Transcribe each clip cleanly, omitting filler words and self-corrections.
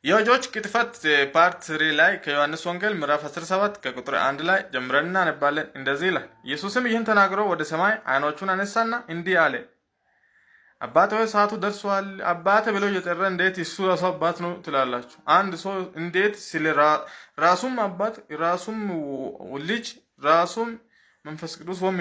የወጆች ቅጥፈት ፓርት 3 ላይ ከዮሐንስ ወንጌል ምዕራፍ 17 ከቁጥር 1 ላይ ጀምረን እናነባለን። እንደዚህ ይላል። ኢየሱስም ይህን ተናግሮ ወደ ሰማይ ዓይኖቹን አነሳና እንዲህ አለ፣ አባቴ ሆይ ሰዓቱ ደርሷል። አባቴ ብሎ እየጠራ እንዴት እሱ ራሱ አባት ነው ትላላችሁ? አንድ ሰው እንዴት ስለ ራሱም አባት ራሱም ልጅ ራሱም መንፈስ ቅዱስ ወይም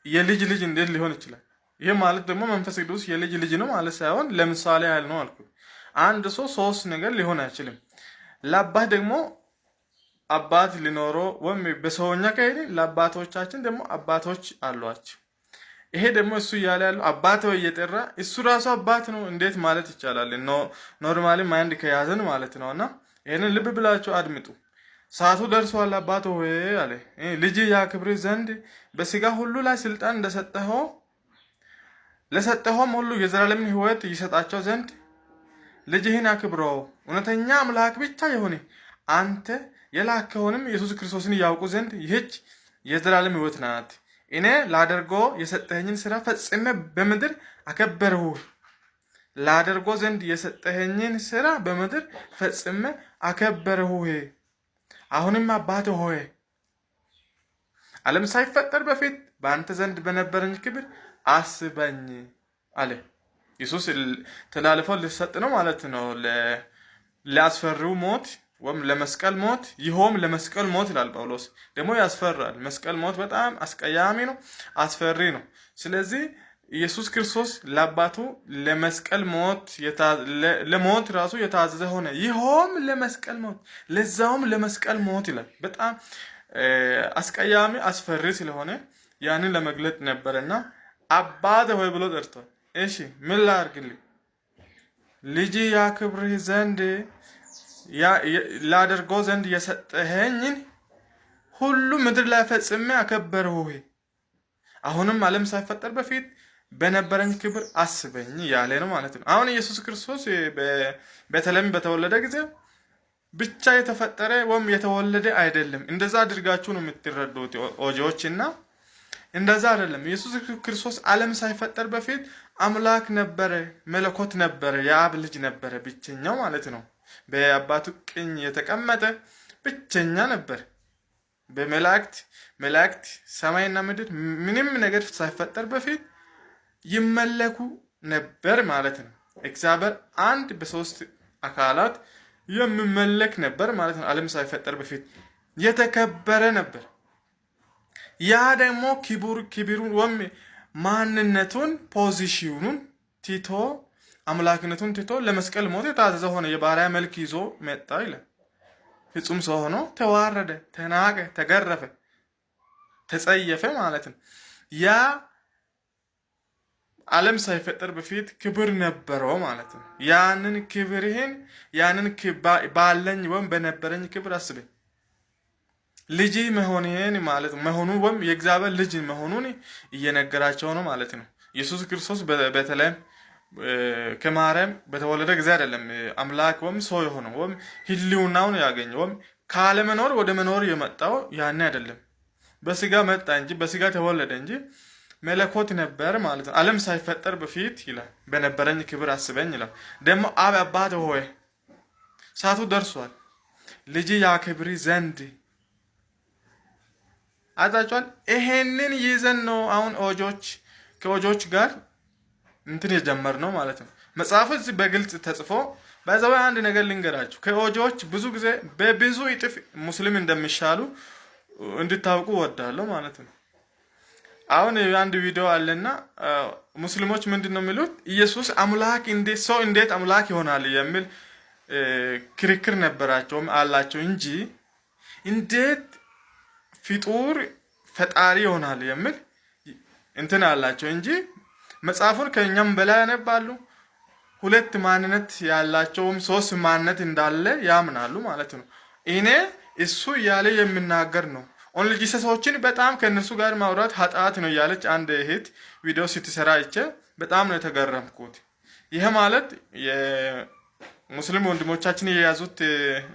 የልጅ ልጅ እንዴት ሊሆን ይችላል? ይህ ማለት ደግሞ መንፈስ ቅዱስ የልጅ ልጅ ነው ማለት ሳይሆን ለምሳሌ ያህል ነው አልኩት። አንድ ሰው ሶስት ነገር ሊሆን አይችልም። ለአባት ደግሞ አባት ሊኖረው ወይም በሰውኛ ከሄደ ለአባቶቻችን ደግሞ አባቶች አሏቸው። ይሄ ደግሞ እሱ እያለ ያለው አባት ወይ እየጠራ እሱ ራሱ አባት ነው እንዴት ማለት ይቻላል? ኖርማሊ ማይንድ ከያዘን ማለት ነውና ይሄንን ልብ ብላችሁ አድምጡ። ሰዓቱ ደርሷል አባት ሆይ አለ ልጅ ያክብር ዘንድ በስጋ ሁሉ ላይ ስልጣን እንደሰጠኸው ለሰጠኸውም ሁሉ የዘላለምን ሕይወት ይሰጣቸው ዘንድ ልጅህን አክብረው። እውነተኛ አምላክ ብቻ የሆነ አንተ የላከውንም ኢየሱስ ክርስቶስን ያውቁ ዘንድ ይህች የዘላለም ሕይወት ናት። እኔ ላደርጎ የሰጠኸኝን ስራ ፈጽሜ በምድር አከበርሁ። ላደርጎ ዘንድ የሰጠኸኝን ስራ በምድር ፈጽሜ አከበርሁ። አሁንም አባት ሆይ ዓለም ሳይፈጠር በፊት በአንተ ዘንድ በነበረኝ ክብር አስበኝ አለ። ኢየሱስ ተላልፎ ሊሰጥ ነው ማለት ነው ለአስፈሪው ሞት ወይም ለመስቀል ሞት። ይኸውም ለመስቀል ሞት ይላል ጳውሎስ። ደግሞ ያስፈራል። መስቀል ሞት በጣም አስቀያሚ ነው፣ አስፈሪ ነው። ስለዚህ ኢየሱስ ክርስቶስ ለአባቱ ለመስቀል ሞት ለሞት ራሱ የታዘዘ ሆነ። ይኸውም ለመስቀል ሞት፣ ለዛውም ለመስቀል ሞት ይላል። በጣም አስቀያሚ አስፈሪ ስለሆነ ያንን ለመግለጥ ነበርና አባት ሆይ ብሎ ጠርቷል። እሺ ምን ላድርግልህ? ልጅ ያክብርህ ዘንድ ላደርገው ዘንድ የሰጠኸኝን ሁሉ ምድር ላይ ፈጽሜ አከበርሁ። አሁንም ዓለም ሳይፈጠር በፊት በነበረኝ ክብር አስበኝ ያለ ነው ማለት ነው። አሁን ኢየሱስ ክርስቶስ በተለይም በተወለደ ጊዜ ብቻ የተፈጠረ ወይም የተወለደ አይደለም። እንደዛ አድርጋችሁ ነው የምትረዱት ኦጆችና እንደዛ አይደለም። ኢየሱስ ክርስቶስ ዓለም ሳይፈጠር በፊት አምላክ ነበረ፣ መለኮት ነበረ፣ የአብ ልጅ ነበረ፣ ብቸኛው ማለት ነው። በአባቱ ቀኝ የተቀመጠ ብቸኛ ነበር። በመላእክት ሰማይና ምድር ምንም ነገር ሳይፈጠር በፊት ይመለኩ ነበር ማለት ነው። እግዚአብሔር አንድ በሶስት አካላት የሚመለክ ነበር ማለት ነው። ዓለም ሳይፈጠር በፊት የተከበረ ነበር። ያ ደግሞ ክብሩን ወይም ማንነቱን ፖዚሽኑን ትቶ አምላክነቱን ትቶ ለመስቀል ሞት የታዘዘ ሆነ። የባሪያ መልክ ይዞ መጣ ይላል። ፍጹም ሰው ሆኖ ተዋረደ፣ ተናቀ፣ ተገረፈ፣ ተጸየፈ ማለት ነው። ያ ዓለም ሳይፈጠር በፊት ክብር ነበረው ማለት ነው። ያንን ባለኝ ወይም በነበረኝ ክብር አስበኝ። ልጅ መሆኔን ማለት መሆኑ ወይም የእግዚአብሔር ልጅ መሆኑን እየነገራቸው ነው ማለት ነው። ኢየሱስ ክርስቶስ በተለይ ከማርያም በተወለደ ጊዜ አይደለም አምላክ ወይም ሰው የሆነው ወይም ህልውናውን ያገኘው ወይም ካለመኖር ወደ መኖር የመጣው ያኔ አይደለም። በስጋ መጣ እንጂ በስጋ ተወለደ እንጂ መለኮት ነበር ማለት ነው። ዓለም ሳይፈጠር በፊት ይላል በነበረኝ ክብር አስበኝ ይላል። ደግሞ አባት ሆይ ሰዓቱ ደርሷል ልጅ ያክብር ዘንድ አጣጫል። ይሄንን ይዘን ነው አሁን ከኦጆች ጋር እንትን የጀመርነው ማለት ነው። መጽሐፉ እዚህ በግልጽ ተጽፎ ባይዘው አንድ ነገር ልንገራችሁ። ከኦጆች ብዙ ጊዜ በብዙ እጥፍ ሙስሊም እንደሚሻሉ እንድታውቁ ወዳለሁ ማለት ነው። አሁን አንድ ቪዲዮ አለና ሙስሊሞች ምንድነው የሚሉት? ኢየሱስ አምላክ እንዴት አምላክ ይሆናል የሚል ክርክር ነበራቸው አላቸው እንጂ እንዴት ፍጡር ፈጣሪ ይሆናል የሚል እንትን አላቸው እንጂ መጽሐፉን ከኛም በላይ ያነባሉ። ሁለት ማንነት ያላቸውም ሶስት ማንነት እንዳለ ያምናሉ ማለት ነው። እኔ እሱ እያለ የሚናገር ነው። ኦንሊ ጂሰሶችን በጣም ከነሱ ጋር ማውራት ኃጢአት ነው እያለች አንድ እህት ቪዲዮ ስትሰራ አይቼ በጣም ነው የተገረምኩት። ይሄ ማለት ሙስሊም ወንድሞቻችን የያዙት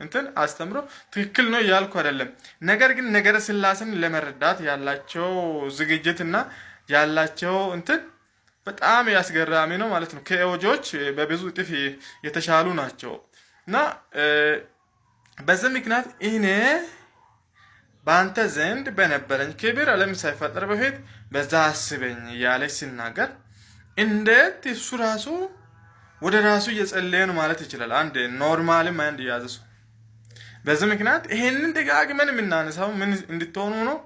እንትን አስተምሮ ትክክል ነው እያልኩ አይደለም። ነገር ግን ነገረ ስላሴን ለመረዳት ያላቸው ዝግጅትና ያላቸው እንትን በጣም ያስገራሚ ነው ማለት ነው። ከኦጆች በብዙ እጥፍ የተሻሉ ናቸው። እና በዚህ ምክንያት እኔ በአንተ ዘንድ በነበረኝ ክብር ዓለም ሳይፈጠር በፊት በዛ አስበኝ እያለች ሲናገር እንዴት እሱ ራሱ ወደ ራሱ እየጸለየ ነው ማለት ይችላል። አንድ ኖርማል ማይንድ የያዘ ሰው። በዚህ ምክንያት ይሄንን ደጋግመን የምናነሳው ምን እንድትሆኑ ነው?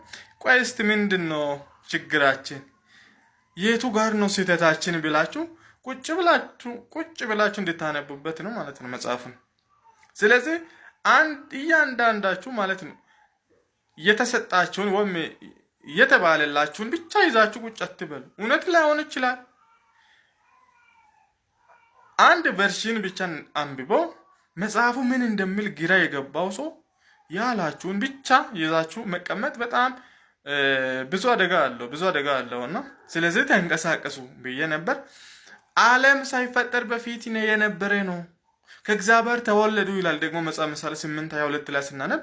ቆይ እስቲ ምንድን ነው ችግራችን? የቱ ጋር ነው ስህተታችን ብላችሁ ቁጭ ብላችሁ እንድታነቡበት ነው ማለት ነው መጽሐፉን። ስለዚህ እያንዳንዳችሁ ማለት ነው የተሰጣችሁን ወይም የተባለላችሁን ብቻ ይዛችሁ ቁጭ አትበሉ። እውነት ላይሆን ይችላል። አንድ ቨርሽን ብቻ አንብቦ መጽሐፉ ምን እንደሚል ግራ የገባው ሰው ያላችሁን ብቻ ይዛችሁ መቀመጥ በጣም ብዙ አደጋ አለው እና ስለዚህ ተንቀሳቀሱ ብዬ ነበር። ዓለም ሳይፈጠር በፊት የነበረ ነው፣ ከእግዚአብሔር ተወለዱ ይላል ደግሞ መጽሐፍ ምሳሌ 8:22 ላይ ስናነብ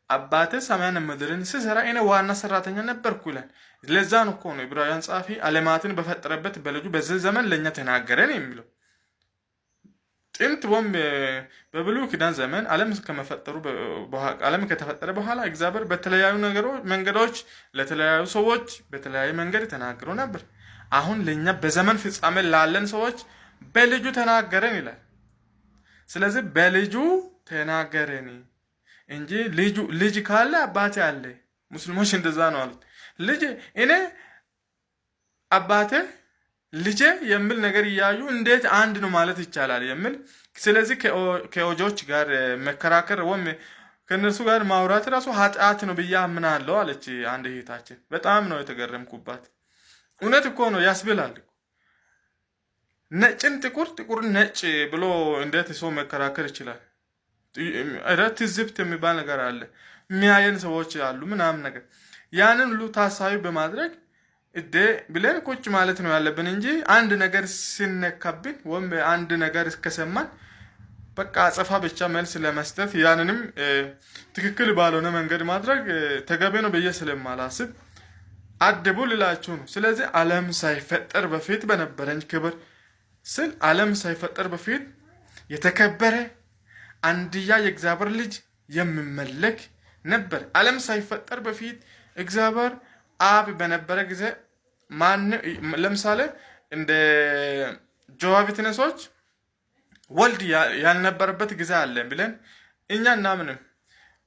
አባቴ ሰማያን ምድርን ሲሰራ እኔ ዋና ሰራተኛ ነበርኩ ይላል። ለዛ ነው እኮ ነው ዕብራውያን ጻፊ ዓለማትን በፈጠረበት በልጁ በዚህ ዘመን ለኛ ተናገረን የሚለው። ጥንት በብሉይ ኪዳን ዘመን ዓለም ከተፈጠረ በኋላ እግዚአብሔር በተለያዩ መንገዶች ለተለያዩ ሰዎች በተለያየ መንገድ ተናግሮ ነበር። አሁን ለኛ በዘመን ፍጻሜ ላለን ሰዎች በልጁ ተናገረን ይላል። ስለዚህ በልጁ ተናገረን እንጂ ልጅ ካለ አባቴ አለ። ሙስሊሞች እንደዛ ነው አሉት። ልጅ እኔ አባቴ ልጄ የሚል ነገር እያዩ እንዴት አንድ ነው ማለት ይቻላል የሚል። ስለዚህ ከኦጆች ጋር መከራከር ወይም ከነሱ ጋር ማውራት ራሱ ኃጢአት ነው ብዬ አምናለሁ አለች አንድ እህታችን። በጣም ነው የተገረምኩባት። እውነት እኮ ነው ያስብላል። ነጭን ጥቁር ነጭ ብሎ እንዴት ሰው መከራከር ይችላል? ትዝብት የሚባል ነገር አለ። የሚያየን ሰዎች አሉ ምናምን ነገር። ያንን ሁሉ ታሳቢ በማድረግ ብለን ቁጭ ማለት ነው ያለብን እንጂ አንድ ነገር ሲነካብን ወይም አንድ ነገር እስከሰማን በቃ አጸፋ ብቻ መልስ ለመስጠት ያንንም ትክክል ባልሆነ መንገድ ማድረግ ተገቢ ነው ብዬ ስለማላስብ አድቡ ልላችሁ ነው። ስለዚህ ዓለም ሳይፈጠር በፊት በነበረኝ ክብር ስል ዓለም ሳይፈጠር በፊት የተከበረ አንድያ የእግዚአብሔር ልጅ የሚመለክ ነበር። ዓለም ሳይፈጠር በፊት እግዚአብሔር አብ በነበረ ጊዜ ለምሳሌ እንደ ጆዋ ዊትነሶች ወልድ ያልነበረበት ጊዜ አለ ብለን እኛ እናምንም።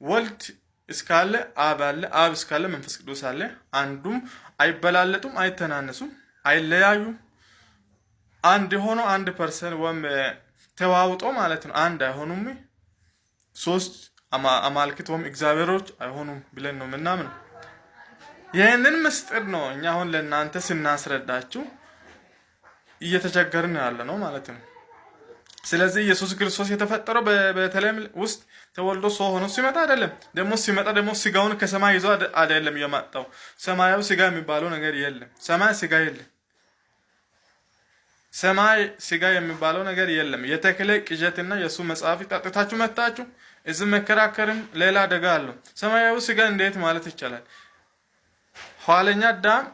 ወልድ እስካለ አብ አለ፣ አብ እስካለ መንፈስ ቅዱስ አለ። አንዱም አይበላለጡም፣ አይተናነሱም፣ አይለያዩም። አንድ ሆኖ አንድ ፐርሰን ወይም ተዋውጦ ማለት ነው አንድ አይሆኑም። ሶስት አማልክት ወይም እግዚአብሔሮች አይሆኑም ብለን ነው ምናምን። ይህንን ምስጢር ነው እኛ አሁን ለእናንተ ስናስረዳችሁ እየተቸገርን ያለ ነው ማለት ነው። ስለዚህ ኢየሱስ ክርስቶስ የተፈጠረው በተለይም ውስጥ ተወልዶ ሰው ሆኖ ሲመጣ አይደለም። ደግሞ ሲመጣ ደግሞ ስጋውን ከሰማይ ይዞ አይደለም የመጣው። ሰማያዊ ስጋ የሚባለው ነገር የለም። ሰማይ ስጋ የለም። ሰማይ ስጋ የሚባለው ነገር የለም። የተክለ ቅዠትና የሱ መጽሐፍ ጠጥታችሁ መጣችሁ እዚህ መከራከርም ሌላ አደጋ አለው። ሰማያዊ ስጋ እንዴት ማለት ይቻላል? ኋለኛ አዳም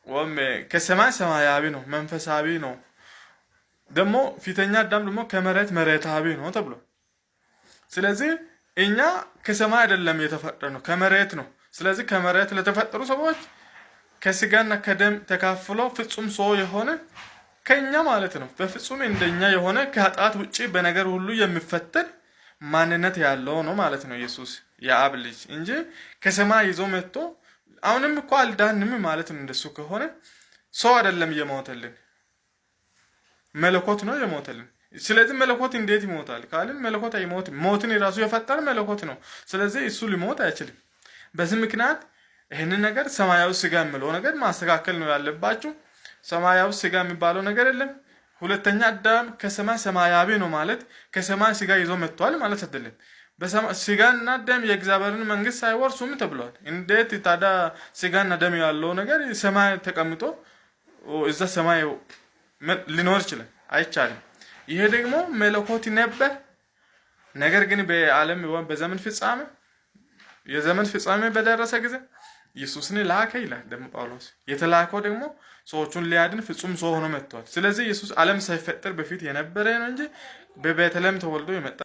ወይም ከሰማይ ሰማያዊ ነው፣ መንፈሳዊ ነው። ደግሞ ፊተኛ አዳም ደግሞ ከመሬት መሬታዊ ነው ተብሎ። ስለዚህ እኛ ከሰማይ አይደለም የተፈጠርነው ከመሬት ነው። ስለዚህ ከመሬት ለተፈጠሩ ሰዎች ከስጋና ከደም ተካፍሎ ፍጹም ሰው የሆነ ከኛ ማለት ነው በፍጹም እንደኛ የሆነ ከኃጢአት ውጪ በነገር ሁሉ የሚፈተን ማንነት ያለው ነው ማለት ነው ኢየሱስ የአብ ልጅ እንጂ ከሰማይ ይዞ መጥቶ አሁንም እኮ አልዳንም ማለት ነው። እንደሱ ከሆነ ሰው አይደለም የሞተልን መለኮት ነው የሞተልን። ስለዚህ መለኮት እንዴት ይሞታል ካልን መለኮት አይሞትም። ሞትን የራሱ የፈጠረ መለኮት ነው። ስለዚህ እሱ ሊሞት አይችልም። በዚህ ምክንያት ይህንን ነገር ሰማያዊ ስጋ የሚለው ነገር ማስተካከል ነው ያለባችሁ። ሰማያዊ ስጋ የሚባለው ነገር የለም። ሁለተኛ አዳም ከሰማይ ሰማያዊ ነው ማለት ከሰማይ ስጋ ይዞ መጥቷል ማለት አይደለም። ስጋና ደም የእግዚአብሔርን መንግስት ሳይወርሱም ተብሏል። እንዴት ታዲያ ስጋና ደም ያለው ነገር ሰማይ ተቀምጦ እዛ ሰማይ ሊኖር ይችላል? አይቻልም። ይሄ ደግሞ መለኮት ነበር። ነገር ግን በዓለም በዘመን ፍጻሜ የዘመን ፍጻሜ በደረሰ ጊዜ ኢየሱስን ላከ ይላል ደግሞ ጳውሎስ። የተላከው ደግሞ ሰዎቹን ሊያድን ፍጹም ሰው ሆኖ መጥቷል። ስለዚህ ኢየሱስ ዓለም ሳይፈጠር በፊት የነበረ ነው እንጂ በቤተልሔም ተወልዶ የመጣ